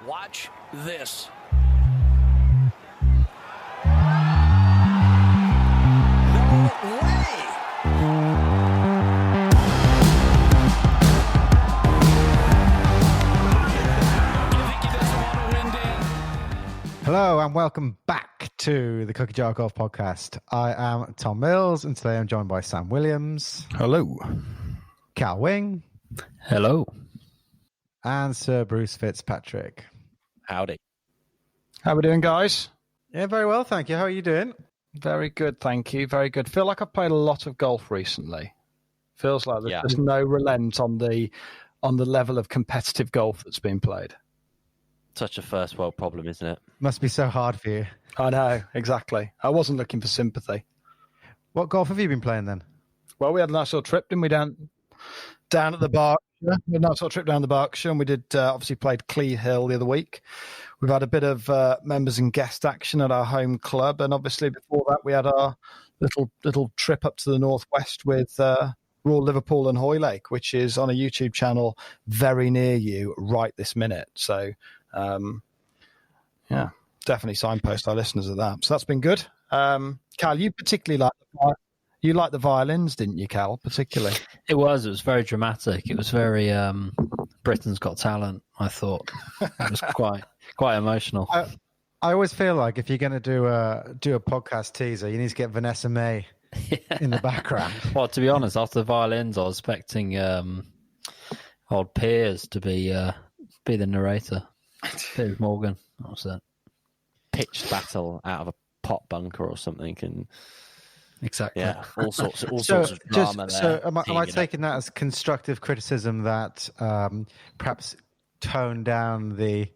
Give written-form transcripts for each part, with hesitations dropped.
Watch this. No way! Hello and welcome back to the Cookie Jar Golf Podcast. I am Tom Mills and today I'm joined by Sam Williams. Hello. Cal Wing. Hello. And Sir Bruce Fitzpatrick. Howdy. How are we doing, guys? Yeah, very well, thank you. How are you doing? Very good, thank you. Very good. Feel like I've played a lot of golf recently. Feels like there's just no relent on the level of competitive golf that's been played. Such a first world problem, isn't it? Must be so hard for you. I know, exactly. I wasn't looking for sympathy. What golf have you been playing then? Well, we had a nice little trip, didn't we, down at the Berkshire. We had a nice little trip down the Berkshire, and we did obviously played Clee Hill the other week. We've had a bit of members and guest action at our home club, and obviously before that we had our little trip up to the northwest with Royal Liverpool and Hoylake, which is on a YouTube channel very near you right this minute. So, yeah, definitely signpost our listeners of that. So that's been good. Cal, you particularly like the violins, didn't you, Cal? Particularly, it was very dramatic. It was very Britain's Got Talent. I thought it was quite emotional. I always feel like if you're going to do a podcast teaser, you need to get Vanessa May in the background. Well, to be honest, after the violins, I was expecting old Piers to be the narrator. Piers Morgan. What was that? Pitched battle out of a pot bunker or something, and exactly, yeah, all sorts of drama there. So, am I taking that as constructive criticism that perhaps tone down the?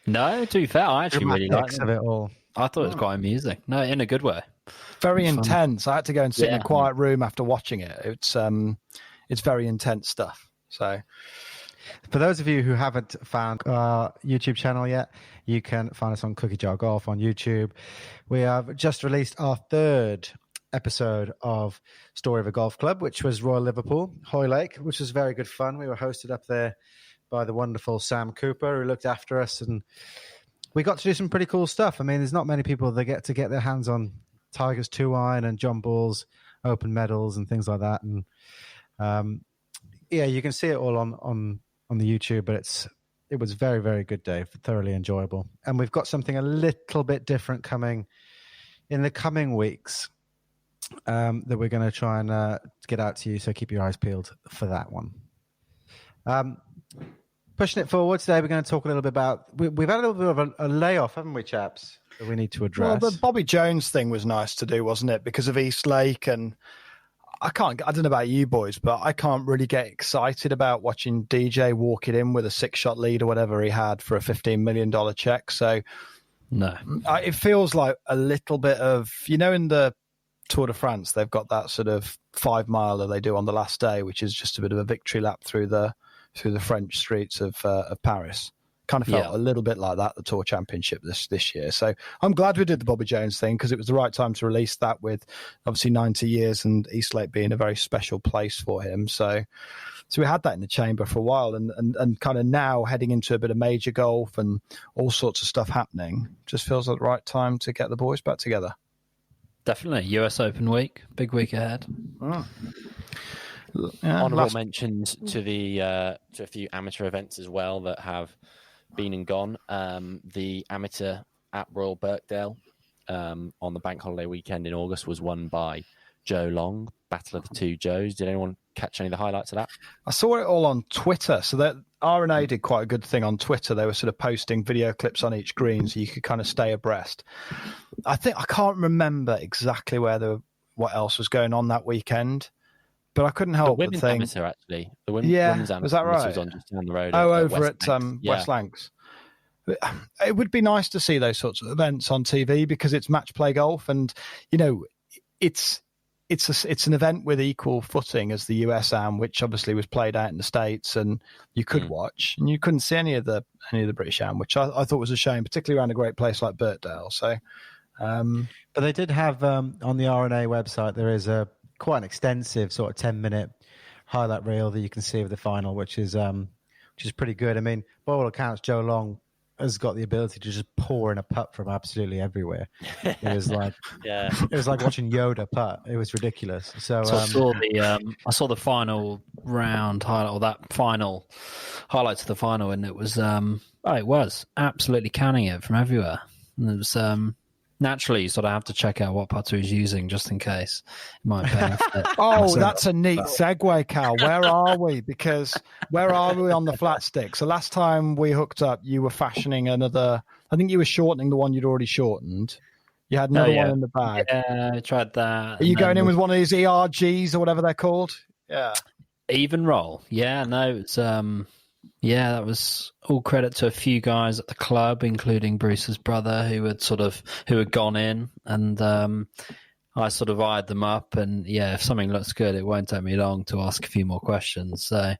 No, to be fair, I actually really liked it all. I thought it was quite amusing. No, in a good way. Very intense. I had to go and sit in a quiet room after watching it. It's very intense stuff. So, for those of you who haven't found our YouTube channel yet, you can find us on Cookie Jar Golf on YouTube. We have just released our third episode of Story of a Golf Club, which was Royal Liverpool, Hoylake, which was very good fun. We were hosted up there by the wonderful Sam Cooper, who looked after us, and we got to do some pretty cool stuff. I mean, there's not many people that get their hands on Tiger's 2-iron and John Ball's open medals and things like that. And yeah, you can see it all on the YouTube, but it was very, very good day, thoroughly enjoyable. And we've got something a little bit different coming in the coming weeks that we're going to try and get out to you. So keep your eyes peeled for that one. Pushing it forward today, we're going to talk a little bit about. We've had a little bit of a layoff, haven't we, chaps? That we need to address. Well, the Bobby Jones thing was nice to do, wasn't it? Because of East Lake, and I don't know about you boys, but I can't really get excited about watching DJ walk it in with a 6-shot lead or whatever he had for a $15 million check. So, no, it feels like a little bit of, in the Tour de France, they've got that sort of 5-miler they do on the last day, which is just a bit of a victory lap through the French streets of Paris. Kind of felt a little bit like that, the Tour Championship this year. So I'm glad we did the Bobby Jones thing because it was the right time to release that with obviously 90 years and Eastlake being a very special place for him. So we had that in the chamber for a while and kind of now heading into a bit of major golf and all sorts of stuff happening. Just feels like the right time to get the boys back together. Definitely. US Open week, big week ahead. Oh. Yeah, honourable mentions to a few amateur events as well that have been and gone. The amateur at Royal Birkdale on the bank holiday weekend in August was won by Joe Long, Battle of the Two Joes. Did anyone catch any of the highlights of that? I saw it all on Twitter. So that R&A did quite a good thing on Twitter. They were sort of posting video clips on each green so you could kind of stay abreast. I can't remember exactly what else was going on that weekend. But I couldn't help but think. The women's amateur, actually. The women's amateur was that right? Was on just down the road. Over at West Lancs. It would be nice to see those sorts of events on TV because it's match play golf, and it's an event with equal footing as the US Am, which obviously was played out in the States, and you could watch, and you couldn't see any of the British Am, which I thought was a shame, particularly around a great place like Birkdale. So, but they did have on the R&A website there is quite an extensive sort of 10-minute highlight reel that you can see of the final, which is pretty good. I mean, by all accounts, Joe Long has got the ability to just pour in a putt from absolutely everywhere. It was like, it was like watching Yoda putt. It was ridiculous. So I saw the final round highlight, or that final highlights of the final, and it was it was absolutely canning it from everywhere. And it was naturally you sort of have to check out what putter he's using just in case it might benefit. That's a neat segue, Cal. Where are we? Because where are we on the flat stick? So last time we hooked up, you were fashioning another. I think you were shortening the one you'd already shortened. You had another one in the bag. Yeah, I tried that. Are you going in with one of these ERGs or whatever they're called? Yeah. Even roll. Yeah, no, it's that was all credit to a few guys at the club, including Bruce's brother, who had gone in, and I sort of eyed them up. And if something looks good, it won't take me long to ask a few more questions. So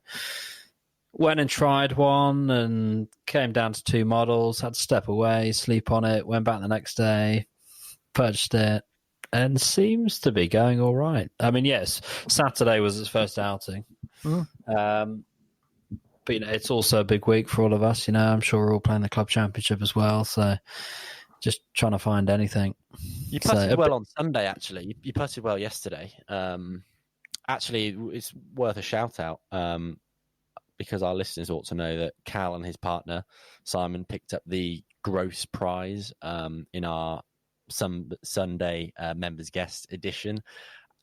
went and tried one, and came down to 2 models. Had to step away, sleep on it. Went back the next day, purchased it, and seems to be going all right. I mean, yes, Saturday was its first outing. But it's also a big week for all of us. I'm sure we're all playing the club championship as well. So just trying to find anything. You putted well on Sunday, actually. You putted well yesterday. Actually, it's worth a shout out because our listeners ought to know that Cal and his partner Simon picked up the gross prize in our Sunday members guest edition,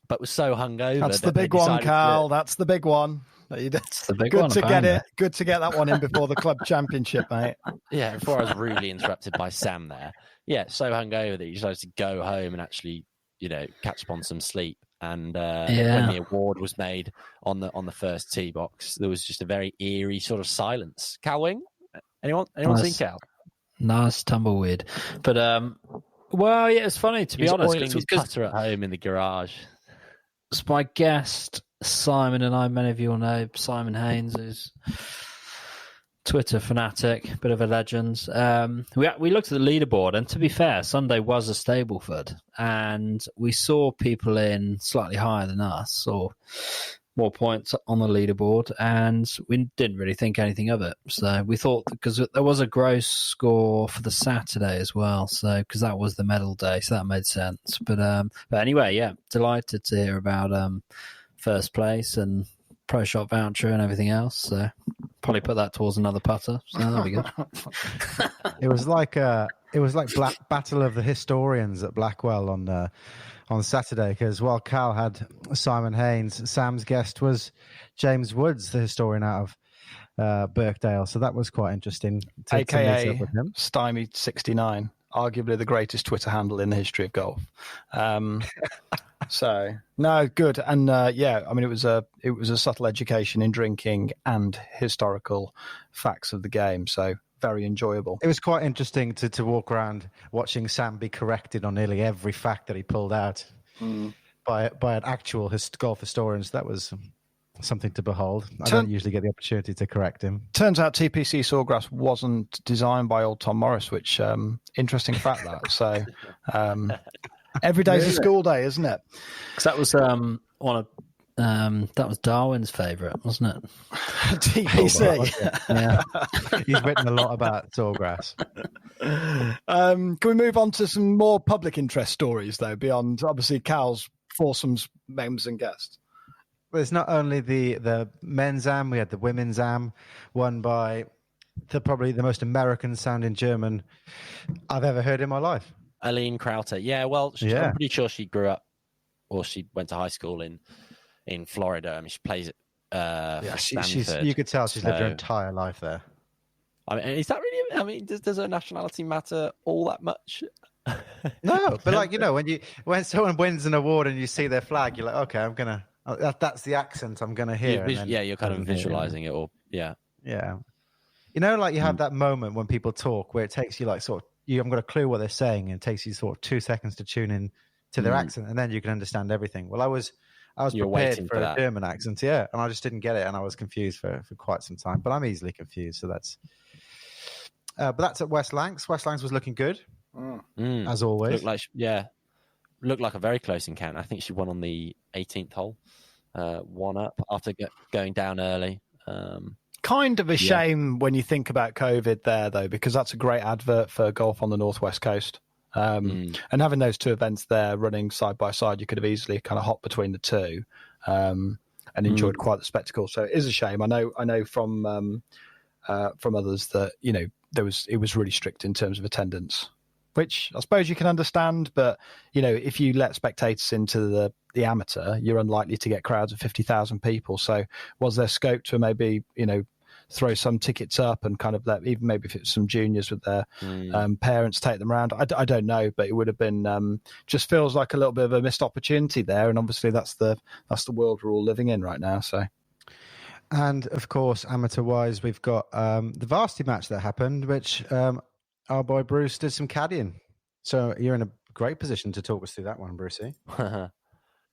but was so hungover. That's the big one, Cal. That's the big one. That's the big good one. To get it. Good to get that one in before the club championship, mate. Yeah, before I was rudely interrupted by Sam there. Yeah, so hungover that he decided to go home and actually, catch up on some sleep. And when the award was made on the first tee box, there was just a very eerie sort of silence. Cal Wing? Anyone seen Cal? Nice tumbleweed. But it's funny to be honest. Oiling his putter at home in the garage. It's my guest Simon and I. Many of you will know Simon Haynes, who's Twitter fanatic, bit of a legend. We looked at the leaderboard, and to be fair, Sunday was a Stableford, and we saw people in slightly higher than us, or more points on the leaderboard, and we didn't really think anything of it. So we thought, because there was a gross score for the Saturday as well, so because that was the medal day, so that made sense. But anyway, delighted to hear about first place and pro shot voucher and everything else. So probably put that towards another putter. So that'll be good. It was like Battle of the Historians at Blackwell on Saturday, because while Cal had Simon Haynes, Sam's guest was James Woods, the historian out of Birkdale. So that was quite interesting. AKA to meet up with him. Stymied69, arguably the greatest Twitter handle in the history of golf. So no, good, and I mean it was a subtle education in drinking and historical facts of the game. So very enjoyable. It was quite interesting to walk around watching Sam be corrected on nearly every fact that he pulled out by an actual golf historian. So that was something to behold. I don't usually get the opportunity to correct him. Turns out TPC Sawgrass wasn't designed by old Tom Morris, which interesting fact that. So every day's a school day, isn't it? Because that was that was Darwin's favourite, wasn't it? TPC. Yeah. He's written a lot about Sawgrass. Can we move on to some more public interest stories, though, beyond obviously Cal's foursomes, members and guests? Well, it's not only the men's am, we had the women's am, won by probably the most American sounding German I've ever heard in my life. Aline Krauter. Yeah, well, I'm pretty sure she grew up, or she went to high school in Florida. I mean, she plays for Stanford. You could tell she's lived her entire life there. I mean, is that really? I mean, does her nationality matter all that much? No, but when someone wins an award and you see their flag, you're like, okay, I'm gonna. That's the accent I'm gonna hear. You're kind of visualizing it, or yeah. You know, you have that moment when people talk where it takes you you haven't got a clue what they're saying, and it takes you sort of 2 seconds to tune in to their accent, and then you can understand everything. Well, I was prepared for a German accent, and I just didn't get it, and I was confused for quite some time. But I'm easily confused, so that's. But that's at West Lancs. West Lancs was looking good, as always. Looked like a very close encounter. I think she won on the 18th hole, one up after going down early. kind of a shame when you think about COVID there, though, because that's a great advert for golf on the Northwest Coast. And having those two events there running side by side, you could have easily kind of hopped between the two and enjoyed quite the spectacle. So it is a shame. I know from others that, you know, it was really strict in terms of attendance, which I suppose you can understand. But, you know, if you let spectators into the amateur, you're unlikely to get crowds of 50,000 people. So was there scope to maybe, you know, throw some tickets up and kind of let, even maybe if it's some juniors with their parents, take them around? I don't know, but it would have been just feels like a little bit of a missed opportunity there. And obviously that's the world we're all living in right now. So. And of course, amateur-wise, we've got the varsity match that happened, which our boy Bruce did some caddying. So you're in a great position to talk us through that one, Brucey.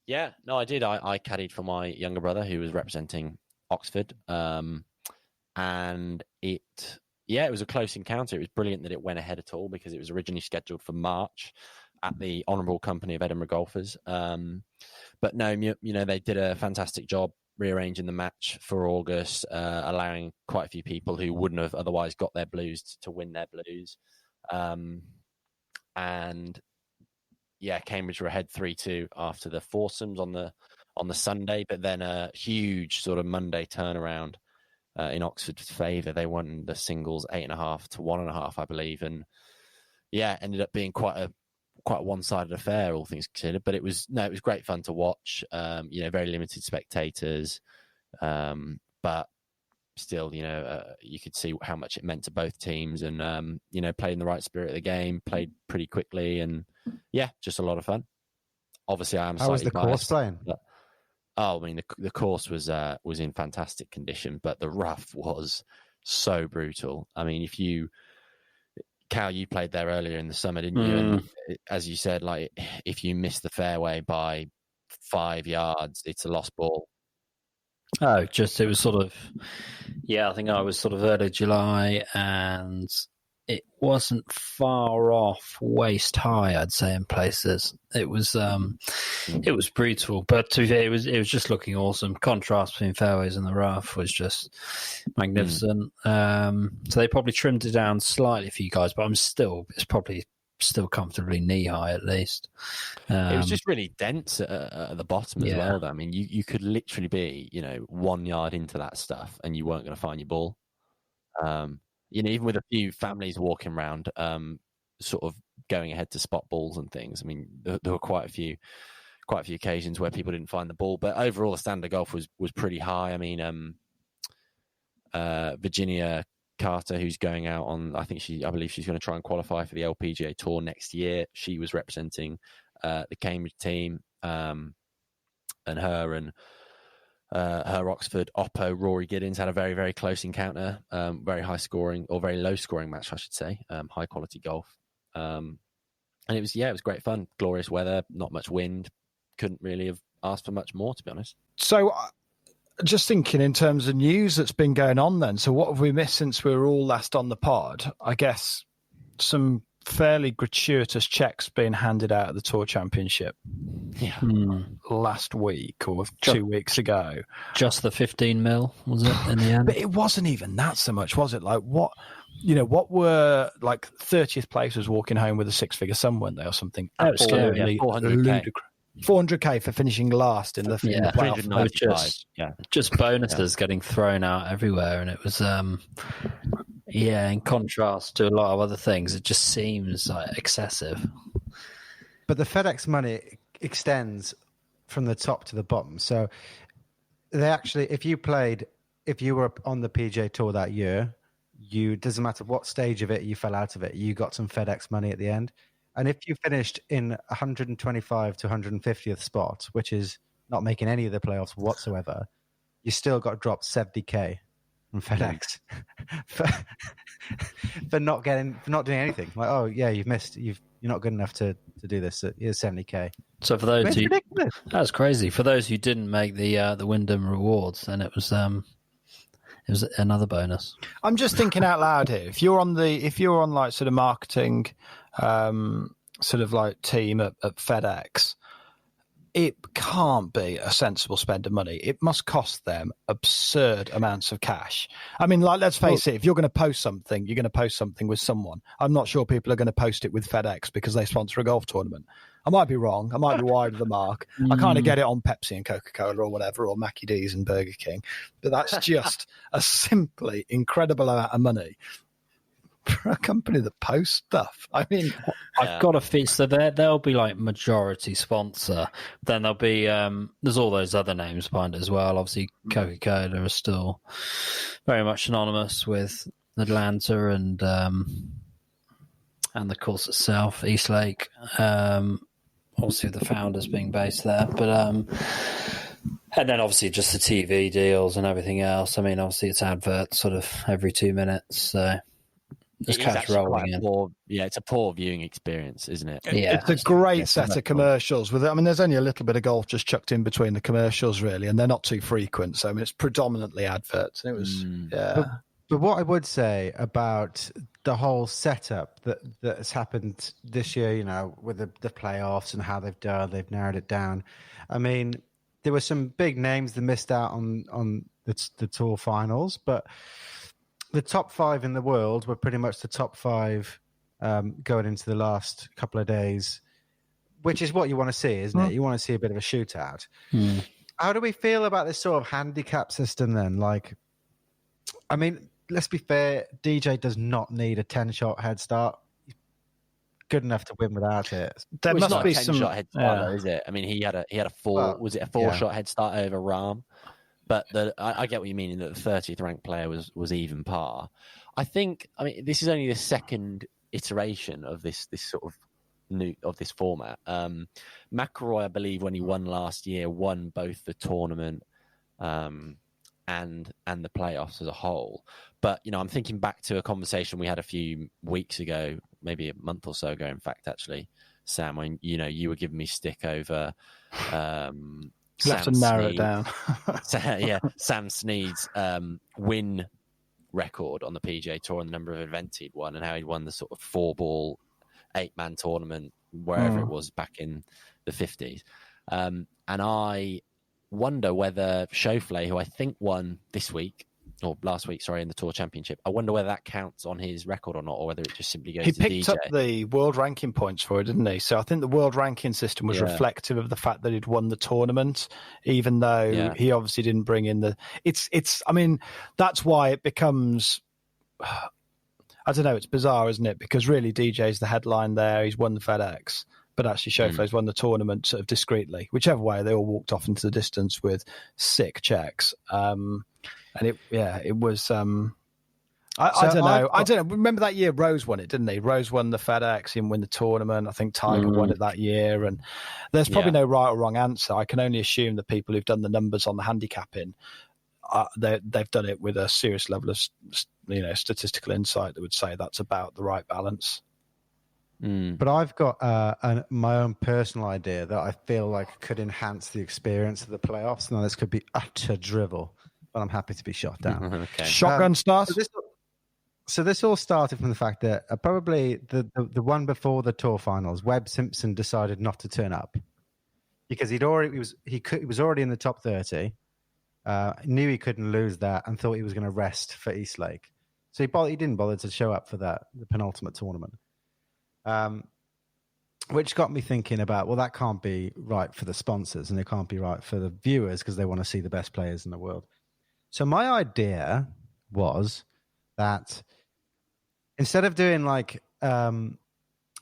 Yeah, no, I did. I caddied for my younger brother who was representing Oxford. And it was a close encounter. It was brilliant that it went ahead at all because it was originally scheduled for March at the Honourable Company of Edinburgh Golfers. But no, you know, they did a fantastic job rearranging the match for August, allowing quite a few people who wouldn't have otherwise got their blues to win their blues. And yeah, Cambridge were ahead 3-2 after the foursomes on the Sunday, but then a huge sort of Monday turnaround in Oxford's favour. They won the singles 8.5 to 1.5, I believe, and yeah, ended up being quite a one-sided affair, all things considered. But it was great fun to watch. You know, very limited spectators, but still, you know, you could see how much it meant to both teams, and you know, played in the right spirit of the game, played pretty quickly, and yeah, just a lot of fun. Obviously, I am. How was the course playing? But, I mean, the course was in fantastic condition, but the rough was so brutal. I mean, Cal, you played there earlier in the summer, didn't you? And as you said, like, if you miss the fairway by 5 yards, it's a lost ball. Oh, it was sort of, I think I was sort of early July, and it wasn't far off waist high, I'd say, in places. It was brutal, but to be fair, it was just looking awesome. Contrast between fairways and the rough was just magnificent. So they probably trimmed it down slightly for you guys, but it's probably still comfortably knee high at least. It was just really dense at the bottom as well, though. I mean, you could literally be, you know, 1 yard into that stuff and you weren't going to find your ball. You know, even with a few families walking around, sort of going ahead to spot balls and things. I mean, there were quite a few occasions where people didn't find the ball, but overall the standard of golf was pretty high. I mean, Virginia Carter, who's going out on, I believe she's going to try and qualify for the LPGA Tour next year. She was representing the Cambridge team, and her Oxford oppo Rory Giddins had a very, very close encounter, very high scoring, or very low scoring match, I should say, high quality golf. And it was great fun, glorious weather, not much wind. Couldn't really have asked for much more, to be honest. So just thinking in terms of news that's been going on then, so what have we missed since we were all last on the pod? I guess some fairly gratuitous checks being handed out at the Tour Championship last week or 2 weeks ago. Just the 15 mil, was it, in the end? But it wasn't even that so much, was it? Like, what were, like, 30th place was walking home with a six-figure sum, weren't they, or something? Absolutely, 400K. 400K for finishing last in the playoff. Just bonuses getting thrown out everywhere, and it was in contrast to a lot of other things, it just seems like excessive. But the FedEx money extends from the top to the bottom. So they actually, if you were on the PGA Tour that year, doesn't matter what stage of it you fell out of it, you got some FedEx money at the end. And if you finished in 125 to 150th spot, which is not making any of the playoffs whatsoever, you still got dropped 70K from FedEx for not doing anything. Like, oh yeah, you've missed. You're not good enough to do this. So here's 70K. So for those that's crazy. For those who didn't make the Wyndham rewards, then it was another bonus. I'm just thinking out loud here. If you're on like sort of marketing, sort of like team at FedEx, it can't be a sensible spend of money. It must cost them absurd amounts of cash. I mean, like, let's face it, if you're going to post something, you're going to post something with someone. I'm not sure people are going to post it with FedEx because they sponsor a golf tournament. I might be wrong. I might be wide of the mark. I kind of get it on Pepsi and Coca-Cola or whatever, or Mackie D's and Burger King. But that's just a simply incredible amount of money for a company that posts stuff. I mean, I've got a feel. So they'll be like majority sponsor. Then there'll be there's all those other names behind it as well. Obviously, Coca-Cola are still very much synonymous with Atlanta and the course itself, East Lake. Obviously, the founders being based there, but and then obviously just the TV deals and everything else. I mean, obviously it's adverts sort of every 2 minutes, so. There's cash rolling in. It's a poor viewing experience, isn't it? Yeah, it's a great set of commercials with it. I mean, there's only a little bit of golf just chucked in between the commercials, really, and they're not too frequent. So, I mean, it's predominantly adverts. And it was, But what I would say about the whole setup that has happened this year, you know, with the playoffs and how they've narrowed it down. I mean, there were some big names that missed out on the tour finals, but the top 5 in the world were pretty much the top 5 going into the last couple of days, which is what you want to see, isn't it? You want to see a bit of a shootout. How do we feel about this sort of handicap system then? Like, I mean, let's be fair, DJ does not need a 10-shot head start. He's good enough to win without it. There must not be a 10-shot head start, though, is it? I mean, he had a 4-shot head start over Rahm. But I get what you mean in that the 30th ranked player was even par. I mean, this is only the second iteration of this sort of this format. McIlroy, I believe, when he won last year, won both the tournament and the playoffs as a whole. But you know, I'm thinking back to a conversation we had a few weeks ago, maybe a month or so ago, in fact, actually, Sam, when you were giving me stick over. You'll have to narrow it down. Sam Snead's win record on the PGA Tour and the number of events he'd won and how he'd won the sort of 4-ball, 8-man tournament, wherever it was back in the 50s. And I wonder whether Schauffele, who I think won last week, in the Tour Championship, I wonder whether that counts on his record or not, or whether it just simply goes to DJ. He picked up the world ranking points for it, didn't he? So I think the world ranking system was reflective of the fact that he'd won the tournament, even though he obviously didn't bring in the... I mean, that's why it becomes... I don't know, it's bizarre, isn't it? Because really DJ's the headline there, he's won the FedEx, but actually Schauffele's won the tournament sort of discreetly. Whichever way, they all walked off into the distance with sick checks. And it was. I don't know. I don't know. Remember that year Rose won it, didn't he? Rose won the FedEx, he didn't win the tournament. I think Tiger won it that year. And there's probably no right or wrong answer. I can only assume the people who've done the numbers on the handicapping, they've done it with a serious level of statistical insight that would say that's about the right balance. But I've got my own personal idea that I feel like could enhance the experience of the playoffs. Now, this could be utter drivel, but I'm happy to be shot down. Okay. Shotgun start. So this all started from the fact that probably the one before the tour finals, Webb Simpson decided not to turn up because he was already in the top 30, knew he couldn't lose that, and thought he was going to rest for East Lake. So he didn't bother to show up for the penultimate tournament. Which got me thinking about, well, that can't be right for the sponsors and it can't be right for the viewers because they want to see the best players in the world. So my idea was that instead of doing like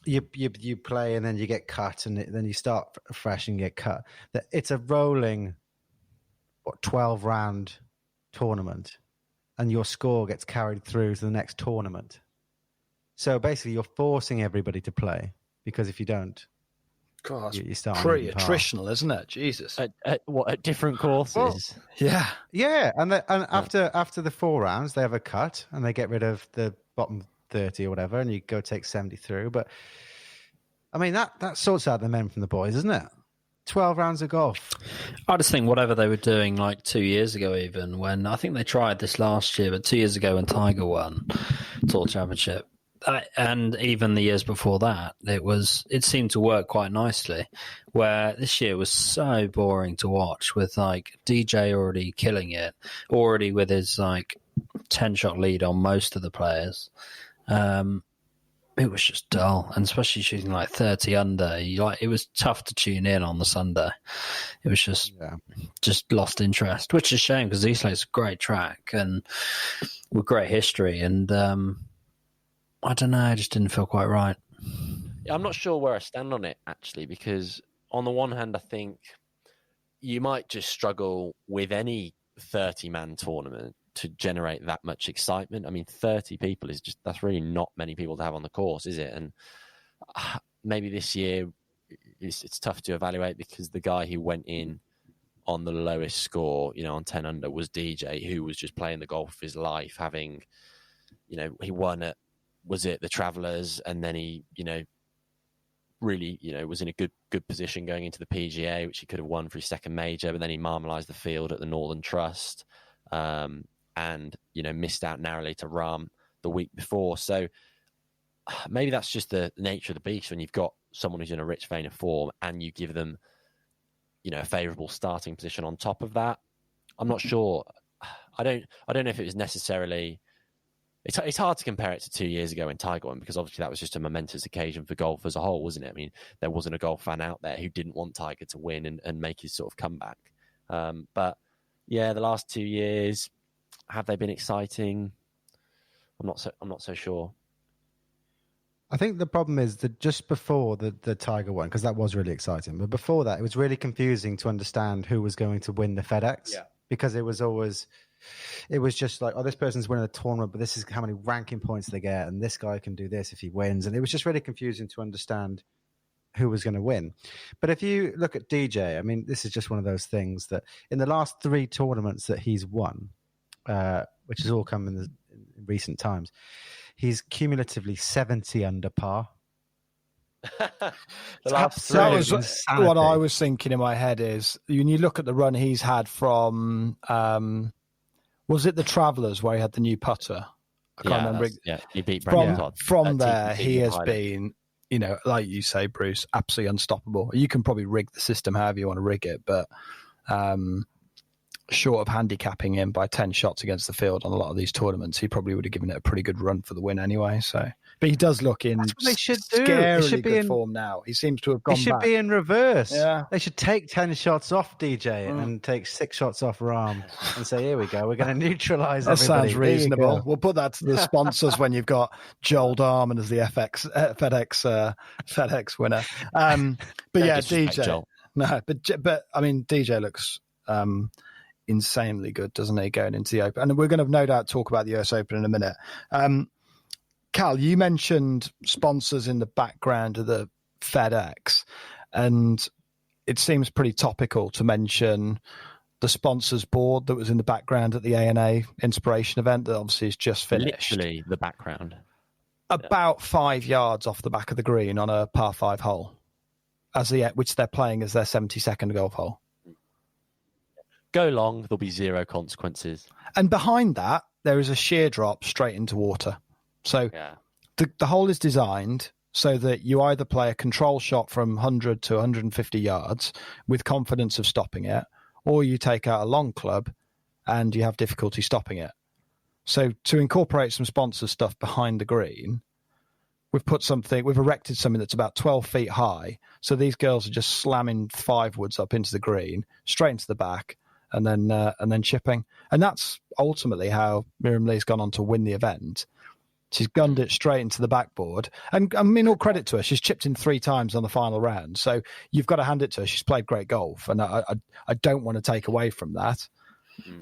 you play and then you get cut and then you start fresh and get cut, that it's a rolling 12 round tournament and your score gets carried through to the next tournament. So basically you're forcing everybody to play because if you don't, God, you start pretty attritional, isn't it? Jesus. At different courses? Well, yeah. And after the 4 rounds, they have a cut and they get rid of the bottom 30 or whatever, and you go take 70 through. But I mean, that sorts out the men from the boys, isn't it? 12 rounds of golf. I just think whatever they were doing like 2 years ago, even when I think they tried this last year, but 2 years ago when Tiger won Tour Championship, and even the years before that, it seemed to work quite nicely. Where this year was so boring to watch, with like DJ already killing it, already with his like 10-shot lead on most of the players. It was just dull, and especially shooting like 30 under. It was tough to tune in on the Sunday. It was just lost interest, which is a shame because Eastlake's a great track and with great history. And I don't know, I just didn't feel quite right. Yeah, I'm not sure where I stand on it actually, because on the one hand, I think you might just struggle with any 30-man tournament to generate that much excitement. I mean, 30 people that's really not many people to have on the course, is it? And maybe this year it's tough to evaluate because the guy who went in on the lowest score, on 10 under, was DJ, who was just playing the golf of his life, having, he won at, was it the Travellers, and then he, really, was in a good position going into the PGA, which he could have won for his second major, but then he marmalised the field at the Northern Trust. And missed out narrowly to Rahm the week before. So maybe that's just the nature of the beast when you've got someone who's in a rich vein of form and you give them, a favourable starting position on top of that. I'm not sure. I don't know if it was necessarily. It's hard to compare it to 2 years ago when Tiger won, because obviously that was just a momentous occasion for golf as a whole, wasn't it? I mean, there wasn't a golf fan out there who didn't want Tiger to win and make his sort of comeback. But yeah, the last 2 years, have they been exciting? I'm not so sure. I think the problem is that just before the Tiger one, because that was really exciting, but before that, it was really confusing to understand who was going to win the FedEx. Yeah. Because it was just like, this person's winning a tournament, but this is how many ranking points they get, and this guy can do this if he wins. And it was just really confusing to understand who was going to win. But if you look at DJ, I mean, this is just one of those things that in the last 3 tournaments that he's won, which has all come in recent times, he's cumulatively 70 under par. That was what I was thinking in my head is, when you look at the run he's had from, was it the Travellers where he had the new putter? I can't remember. Yeah, he beat Brandon Todd. From there, he has been, like you say, Bruce, absolutely unstoppable. You can probably rig the system however you want to rig it, but short of handicapping him by 10 shots against the field on a lot of these tournaments, he probably would have given it a pretty good run for the win anyway. So, but he does look in scarily good form now. He seems to have gone back. He should be in reverse. Yeah. They should take 10 shots off DJ and take 6 shots off Rahm and say, here we go, we're going to neutralise everybody. That sounds reasonable. We'll put that to the sponsors when you've got Joel Darman as the FedEx winner. But yeah, DJ. Joel. No, but I mean, DJ looks insanely good, doesn't he, going into the Open? And we're going to no doubt talk about the US Open in a minute. Cal, you mentioned sponsors in the background of the FedEx, and it seems pretty topical to mention the sponsors board that was in the background at the ANA Inspiration event that obviously is just finished. Literally the background. About 5 yards off the back of the green on a par 5 hole, which they're playing as their 72nd golf hole. Go long, there'll be 0 consequences. And behind that, there is a sheer drop straight into water. So the hole is designed so that you either play a control shot from 100 to 150 yards with confidence of stopping it, or you take out a long club and you have difficulty stopping it. So to incorporate some sponsor stuff behind the green, we've erected something that's about 12 feet high. So these girls are just slamming 5 woods up into the green, straight into the back, and then chipping. And that's ultimately how Miriam Lee's gone on to win the event. She's gunned it straight into the backboard. And I mean, all credit to her. She's chipped in 3 times on the final round. So you've got to hand it to her. She's played great golf. And I don't want to take away from that.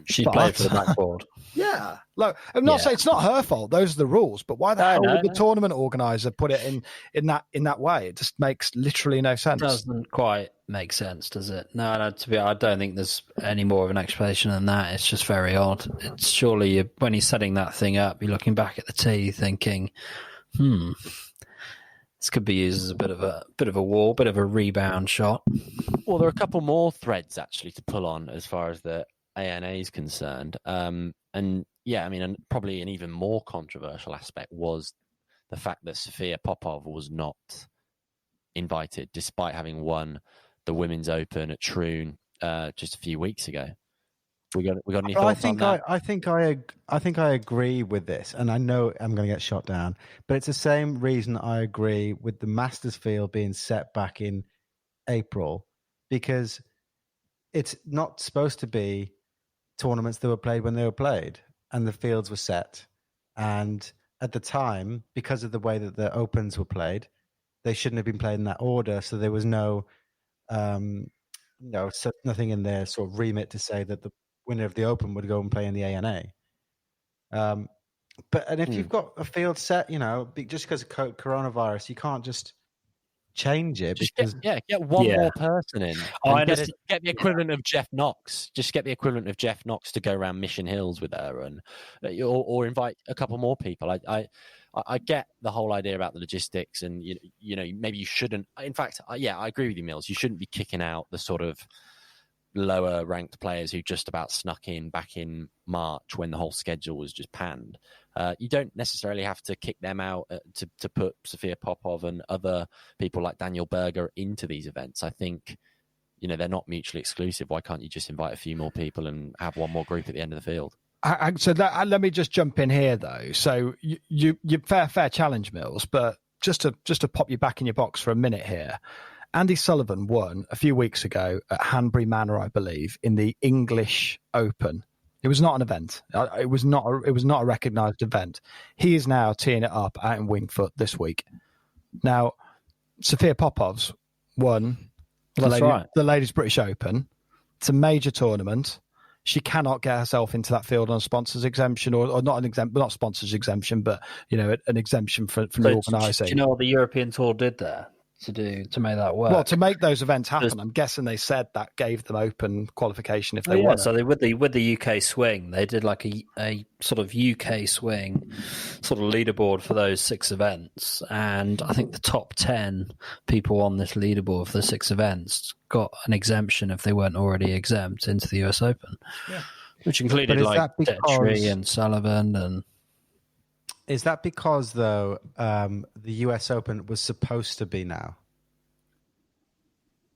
She played for the backboard. Yeah. Look, I'm not saying it's not her fault. Those are the rules. But why the hell would the tournament organizer put it in that way? It just makes literally no sense. It doesn't quite make sense, does it? No, I don't think there's any more of an explanation than that. It's just very odd. It's surely when he's setting that thing up, you're looking back at the tee thinking, this could be used as a bit of a wall, bit of a rebound shot. Well, there are a couple more threads actually to pull on as far as the ANA is concerned. And yeah, I mean, and probably an even more controversial aspect was the fact that Sofia Popov was not invited, despite having won the Women's Open at Troon just a few weeks ago. We got any thoughts on that? I think I agree with this, and I know I'm going to get shot down, but it's the same reason I agree with the Masters field being set back in April, because it's not supposed to be tournaments that were played when they were played, and the fields were set. And at the time, because of the way that the Opens were played, they shouldn't have been played in that order. So there was no, nothing in their sort of remit to say that the winner of the Open would go and play in the ANA. But if you've got a field set, just because of coronavirus, you can't just change it. Get one more person in. Get the equivalent of Jeff Knox. Just get the equivalent of Jeff Knox to go around Mission Hills with her, and or invite a couple more people. I get the whole idea about the logistics, and maybe you shouldn't. In fact, I agree with you, Mills. You shouldn't be kicking out the sort of lower ranked players who just about snuck in back in March when the whole schedule was just panned. You don't necessarily have to kick them out to put Sofia Popov and other people like Daniel Berger into these events. I think, they're not mutually exclusive. Why can't you just invite a few more people and have one more group at the end of the field? Let me just jump in here, though. So you fair challenge, Mills, but just to pop you back in your box for a minute here. Andy Sullivan won a few weeks ago at Hanbury Manor, I believe, in the English Open. It was not an event. It was not a recognised event. He is now teeing it up out in Wingfoot this week. Now, Sofia Popov's won the Ladies British Open. It's a major tournament. She cannot get herself into that field on a sponsor's exemption, or not not sponsor's exemption, but an exemption from the organising. Do you know what the European Tour did there to make that work? Well, to make those events happen, I'm guessing they said that gave them open qualification if they won. So with the UK swing, they did like a sort of UK swing sort of leaderboard for those 6 events, and I think the top 10 people on this leaderboard for the 6 events got an exemption if they weren't already exempt into the US Open, which included like Detry and Sullivan. And is that because, though, the US Open was supposed to be now?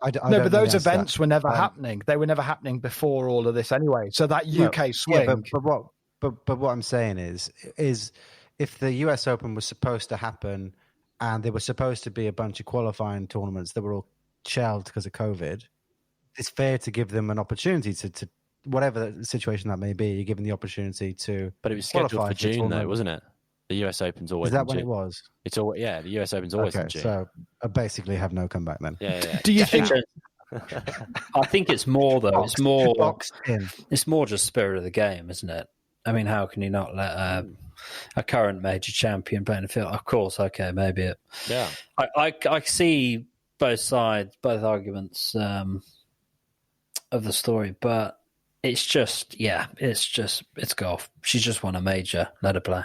But those events were never happening. They were never happening before all of this anyway. So that UK swing. Yeah, but what I'm saying is if the US Open was supposed to happen and there were supposed to be a bunch of qualifying tournaments that were all shelved because of COVID, it's fair to give them an opportunity to whatever the situation that may be, you're given the opportunity to. But it was scheduled for June, though, wasn't it? The US Open's always. Is that in when June. It was? It's all the US Open's always in June. So I basically have no comeback then. Yeah. Do you think? I think it's more though. It's more boxed in. It's more just spirit of the game, isn't it? I mean, how can you not let a current major champion play in the field? Of course, okay, maybe it. Yeah. I see both sides, both arguments of the story, but it's golf. She's just won a major. Let her play.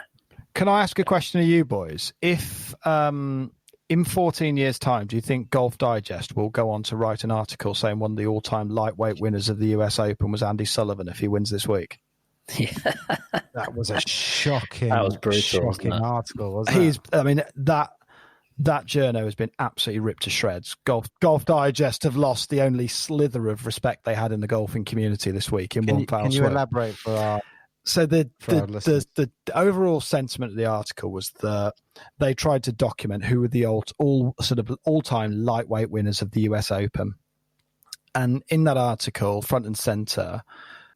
Can I ask a question of you boys? If in 14 years' time, do you think Golf Digest will go on to write an article saying one of the all-time lightweight winners of the US Open was Andy Sullivan if he wins this week? Yeah. That was a shocking, article, wasn't it? I mean, that journo has been absolutely ripped to shreds. Golf Digest have lost the only slither of respect they had in the golfing community this week in one foul swoop. Can you elaborate for our... So the overall sentiment of the article was that they tried to document who were the all-time lightweight winners of the US Open. And in that article, front and center,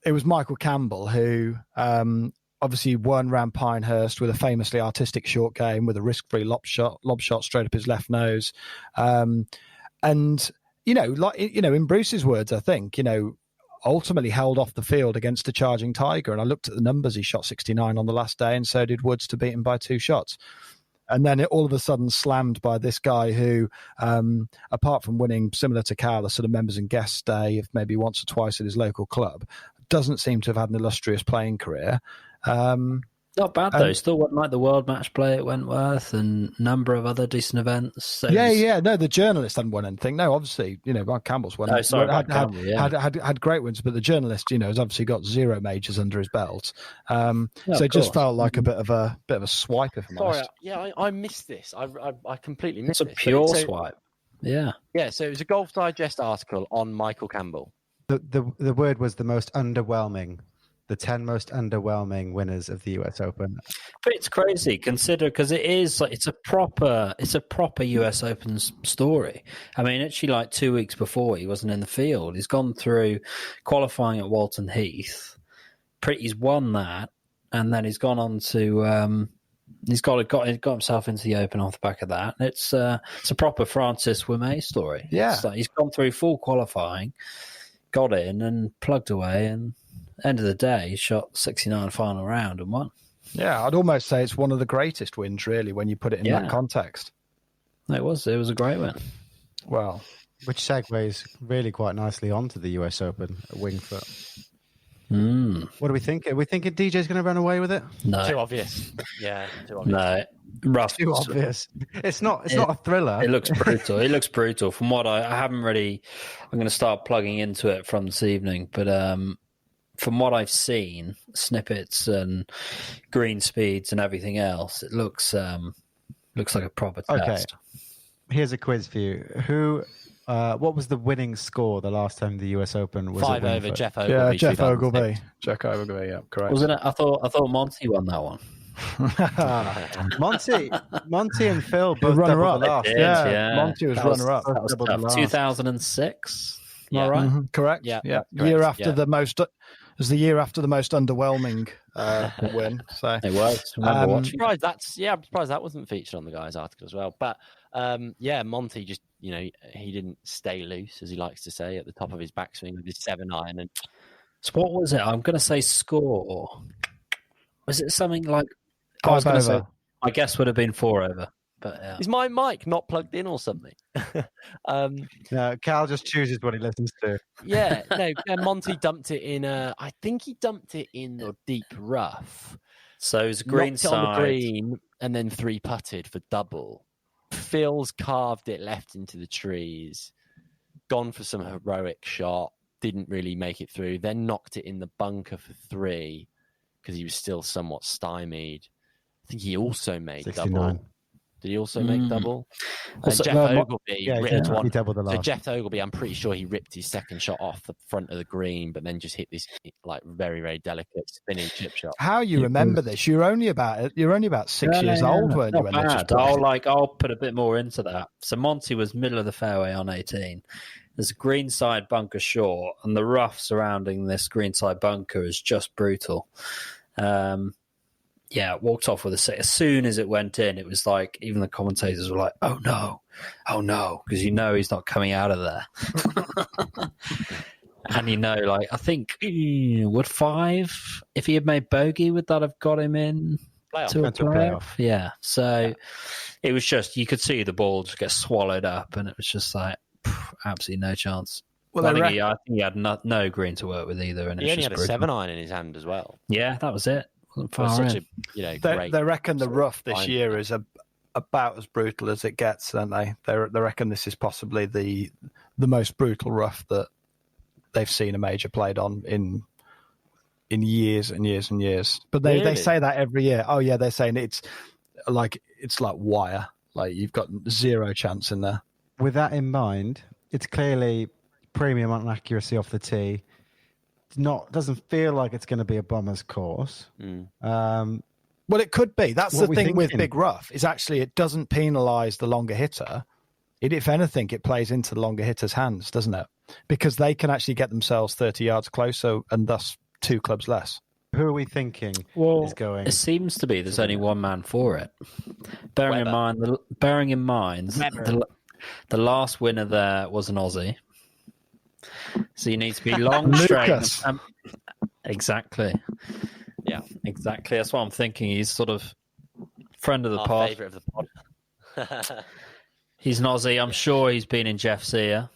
it was Michael Campbell, who obviously won round Pinehurst with a famously artistic short game with a risk-free lob shot straight up his left nose. And, in Bruce's words, I think, ultimately held off the field against a charging Tiger. And I looked at the numbers. He shot 69 on the last day, and so did Woods to beat him by 2 shots. And then it all of a sudden slammed by this guy who, apart from winning, similar to Cal, a sort of members and guests day of maybe once or twice at his local club, doesn't seem to have had an illustrious playing career. Not bad though. Still won like the World Match Play at Wentworth and a number of other decent events. So No, the journalist hadn't won anything. No, obviously, Mark Campbell's won. Oh, sorry, Mark had, Campbell, yeah. had great wins, but the journalist, has obviously got 0 majors under his belt. So it just course. felt like a bit of a swipe, if I'm honest. I missed this. I completely missed It's a it. pure swipe. Yeah. Yeah, so it was a Golf Digest article on Michael Campbell. The word was the most underwhelming. The 10 most underwhelming winners of the US Open. But it's crazy, because it's a proper US Open story. I mean, actually, like 2 weeks before, he wasn't in the field. He's gone through qualifying at Walton Heath. He's won that, and then he's gone on to he's got himself into the Open off the back of that. It's a proper Francis Ouimet story. Yeah, like he's gone through full qualifying, got in and plugged away, and end of the day, he shot 69 final round and won. Yeah, I'd almost say it's one of the greatest wins, really, when you put it in that context. It was a great win. Well, which segues really quite nicely onto the US Open at Winged Foot. What do we think? Are we thinking DJ's going to run away with it? No, too obvious. Yeah, too obvious. No, rough. Too obvious. It's not a thriller. It looks brutal. It looks brutal. From what I haven't really, I'm going to start plugging into it from this evening, but from what I've seen, snippets and green speeds and everything else, it looks like a proper test. Okay. Here's a quiz for you. What was the winning score the last time the US Open was 5 at over Winged Jeff Foot? Ogilvy. yeah, Jeff 2006. Ogilvy. Jack Ogilvy, yeah, correct. Wasn't it? I thought Monty won that one. Monty and Phil both runner-up. doubled the last. Did, Yeah, Monty was runner-up. That was Double the tough. last. 2006. Yeah. All right. Mhm, correct. Yeah, yeah. correct, Year after yeah. the most. It was the year after the most underwhelming win. So It was. Remember watching. I'm surprised that wasn't featured on the guy's article as well. But Monty just he didn't stay loose, as he likes to say, at the top of his backswing with his 7-iron. And So what was it? I'm going to say score. Was it something like 5 over. Say, I guess would have been 4 over. But yeah. is my mic not plugged in or something? No, Cal just chooses what he listens to. Monty dumped it in. I think he dumped it in the deep rough. So it was a green Knocked it on the side. green and then 3-putted for double. Phil's carved it left into the trees. Gone for some heroic shot. Didn't really make it through. Then knocked it in the bunker for 3 because he was still somewhat stymied. I think he also made 69. double. Did he also make double? Also, Jeff Ogilvy ripped one. He doubled the So last. Jeff Ogilvy, I'm pretty sure he ripped his second shot off the front of the green, but then just hit this like very, very delicate spinning chip shot. How you remember this? You're only about 6 years old, weren't you? Not When they just bad. I'll put a bit more into that. So Monty was middle of the fairway on 18. There's a greenside bunker short, and the rough surrounding this greenside bunker is just brutal. Walked off with a 6. As soon as it went in, it was like even the commentators were like, "Oh no," because he's not coming out of there. And I think would 5, if he had made bogey, would that have got him in to a playoff? Yeah. So it was just you could see the ball just get swallowed up, and it was just like absolutely no chance. Well, I think he had no green to work with either, and He only had a brutal. 7-iron in his hand as well. Yeah, that was it. Wasn't For far such in. a great. they reckon the rough this fine. year is about as brutal as it gets, don't they? They reckon this is possibly the most brutal rough that they've seen a major played on in years and years and years. But they Really? say that every year. Oh yeah, they're saying it's like wire. Like you've got 0 chance in there. With that in mind, it's clearly premium on accuracy off the tee. Doesn't feel like it's going to be a bomber's course. Well, it could be. That's What the we thing with thinking? Big Rough is actually it doesn't penalise the longer hitter. If anything, it plays into the longer hitter's hands, doesn't it? Because they can actually get themselves 30 yards closer and thus 2 clubs less. Who are we thinking is going? It seems to be there's only one man for it. Bearing in mind, the last winner there was an Aussie. So you need to be long, straight. Lucas. Exactly. Yeah. Exactly. That's what I'm thinking. He's sort of friend of the Our pod. favourite of the pod. He's an Aussie. I'm sure he's been in Jeff's ear.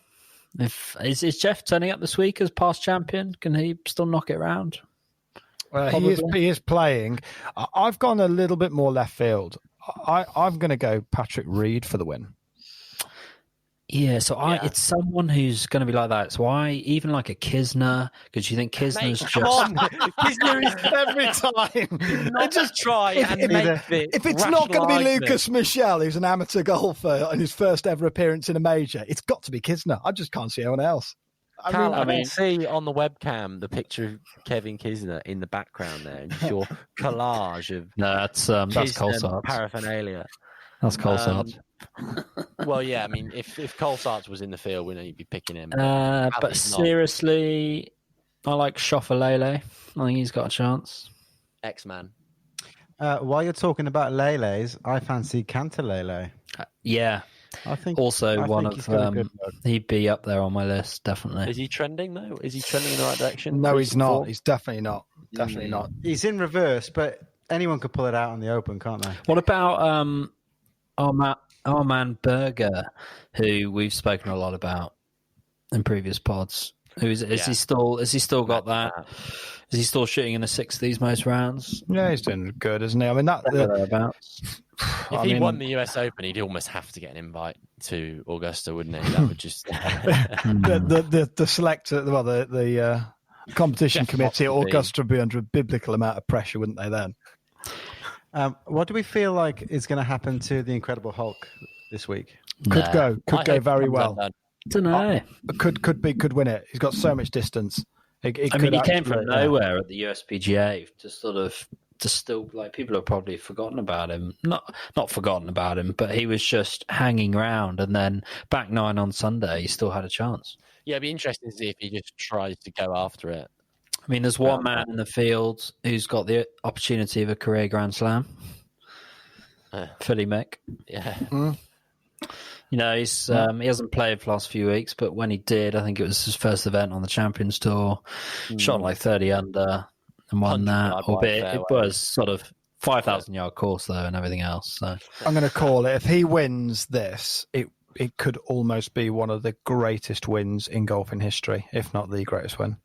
Is Jeff turning up this week as past champion? Can he still knock it round? He is playing. I've gone a little bit more left field. I'm going to go Patrick Reed for the win. Yeah, it's someone who's going to be like that. So I even like a Kisner, because you think Kisner's Come on, Kisner is Every time. not just try and make it. If it's not going to be Lucas Michel, who's an amateur golfer and his first ever appearance in a major, it's got to be Kisner. I just can't see anyone else. I can see on the webcam the picture of Kevin Kisner in the background there, and just your collage of that's Colsaerts paraphernalia. That's Colsaerts. Well, yeah, I mean, if Colsaerts was in the field, we know you'd be picking him. But seriously, I like Schauffele. I think he's got a chance. X-Man. While you're talking about Lele's, I fancy Cantalele. Yeah. I think one of he'd be up there on my list, definitely. Is he trending though? Is he trending in the right direction? No, he's not. He's definitely not. Definitely not. He's in reverse, but anyone could pull it out on the Open, can't they? What about our man Berger, who we've spoken a lot about in previous pods? Has he still got that? Is he still shooting in the 60s most rounds? Yeah, he's doing good, isn't he? I mean, if he won the US Open, he'd almost have to get an invite to Augusta, wouldn't he? That would just the selector, the competition committee at Augusta would be under a biblical amount of pressure, wouldn't they? Then, what do we feel like is going to happen to the Incredible Hulk this week? Could go very well. I don't know. Could win it. He's got so much distance. He came from nowhere at the USPGA to still, like, people have probably forgotten about him. Not forgotten about him, but he was just hanging around, and then back 9 on Sunday, he still had a chance. Yeah, it'd be interesting to see if he just tries to go after it. I mean, there's one man in the field who's got the opportunity of a career Grand Slam. Philly Mick. Yeah. Mm. You know, he hasn't played for the last few weeks, but when he did, I think it was his first event on the Champions Tour. Shot like 30 under and won that. Albeit it was sort of 5,000-yard course, though, and everything else. So I'm going to call it. If he wins this, it could almost be one of the greatest wins in golf in history, if not the greatest win.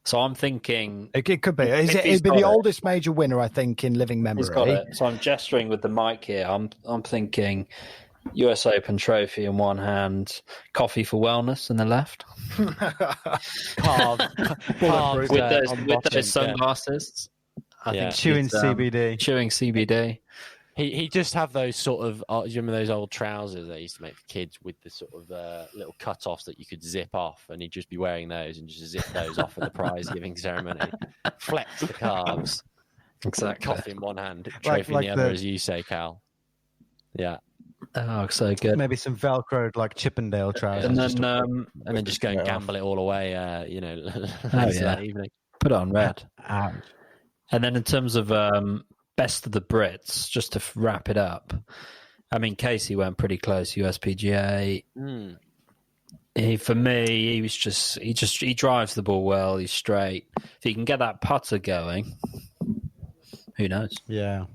So I'm thinking... It could be. It'd be the oldest major winner, I think, in living memory. He's got it. So I'm gesturing with the mic here. I'm thinking... US Open trophy in one hand, coffee for wellness in the left. Carved with those sunglasses. I think chewing CBD. Chewing CBD. He just have those sort of. Do you remember those old trousers they used to make for kids with the sort of little cut-offs that you could zip off, and he'd just be wearing those and just zip those off at the prize-giving ceremony. Flex the calves. Exactly. Coffee in one hand, trophy in the other, as you say, Cal. Yeah. Oh, so good. Maybe some Velcroed, like Chippendale trousers. And then just go and gamble it all away, that evening. Put it on red. And then in terms of best of the Brits, just to wrap it up, I mean, Casey went pretty close, USPGA. For me, he drives the ball well, he's straight. If he can get that putter going, who knows? Yeah.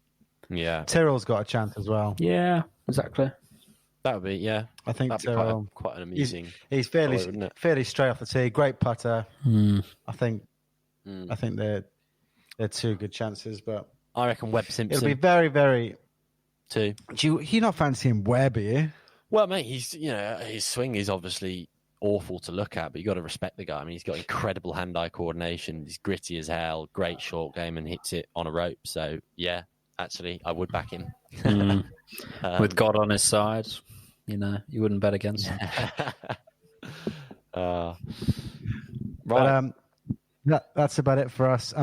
Yeah. Tyrrell's got a chance as well. Yeah. Exactly. That would be, yeah. I think Tyrrell, quite an amusing. He's fairly straight off the tee. Great putter. I think they're two good chances, but I reckon Webb Simpson. It'll be very, very. Two. You're not fancying Webb, are you? Well, mate, his swing is obviously awful to look at, but you got to respect the guy. I mean, he's got incredible hand-eye coordination. He's gritty as hell. Great short game and hits it on a rope. So yeah. Actually, I would back him. With God on his side, you wouldn't bet against him. Right. But that's about it for us.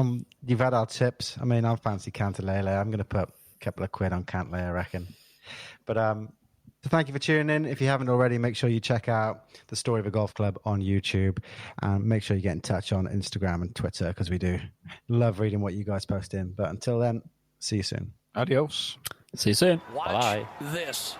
You've had our tips. I mean, I fancy Cantalele. I'm going to put a couple of quid on Cantley, I reckon. But so thank you for tuning in. If you haven't already, make sure you check out The Story of a Golf Club on YouTube. And make sure you get in touch on Instagram and Twitter, because we do love reading what you guys post in. But until then, see you soon. Adios. See you soon. Watch Bye. this.